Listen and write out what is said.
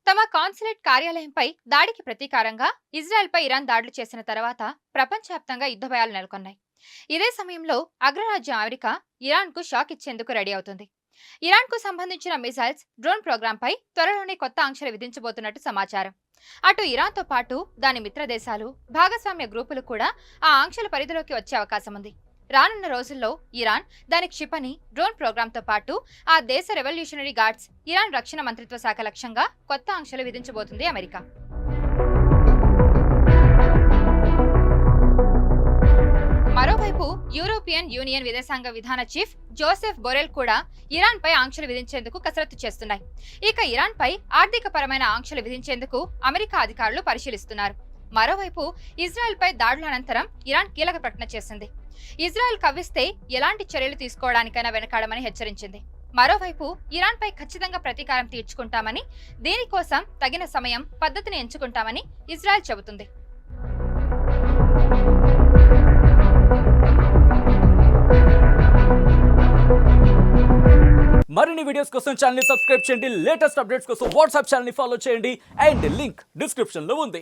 తమ కాన్సులేట్ కార్యాలయంపై దాడికి ప్రతీకారంగా ఇజ్రాయెల్పై ఇరాన్ దాడులు చేసిన తర్వాత ప్రపంచవ్యాప్తంగా యుద్ధ భయాలు నెలకొన్నాయి. ఇదే సమయంలో అగ్రరాజ్యం అమెరికా ఇరాన్కు షాక్ ఇచ్చేందుకు రెడీ అవుతుంది. ఇరాన్కు సంబంధించిన మిసైల్స్, డ్రోన్ ప్రోగ్రాంపై త్వరలోనే కొత్త ఆంక్షలు విధించబోతున్నట్టు సమాచారం. అటు ఇరాన్తో పాటు దాని మిత్ర దేశాలు, భాగస్వామ్య గ్రూపులు కూడా ఆ ఆంక్షల పరిధిలోకి వచ్చే అవకాశం ఉంది. రానున్న రోజుల్లో ఇరాన్, దాని క్షిపణి, డ్రోన్ ప్రోగ్రాంతో పాటు ఆ దేశ రెవల్యూషనరీ గార్డ్స్, ఇరాన్ రక్షణ మంత్రిత్వ శాఖ లక్ష్యంగా కొత్త ఆంక్షలు విధించబోతుంది అమెరికా. మరోవైపు యూరోపియన్ యూనియన్ విదేశాంగ విధాన చీఫ్ జోసెఫ్ బొరెల్ కూడా ఇరాన్ పై ఆంక్షలు విధించేందుకు కసరత్తు చేస్తున్నాయి. ఇక ఇరాన్ పై ఆర్థిక పరమైన ఆంక్షలు విధించేందుకు అమెరికా అధికారులు పరిశీలిస్తున్నారు. మరోవైపు ఇజ్రాయెల్ పై దాడుల అనంతరం ఇరాన్ కీలక ప్రకటన చేసింది. ఇజ్రాయెల్ కవ్విస్తే ఎలాంటి చర్యలు తీసుకోవడానికైనా వెనకాడమని హెచ్చరించింది. మరోవైపు ఇరాన్ పై ఖచ్చితంగా ప్రతీకారం తీర్చుకుంటామని, దీనికోసం తగిన సమయం, పద్ధతిని ఎంచుకుంటామని ఇజ్రాయెల్ చెబుతుంది. మరిన్ని వీడియోస్ కోసం ఛానల్ ని సబ్స్క్రైబ్ చేయండి. లేటెస్ట్ అప్డేట్స్ కోసం వాట్సాప్ ఛానల్ ని ఫాలో చేయండి. అండ్ లింక్ డిస్క్రిప్షన్ లో ఉంది.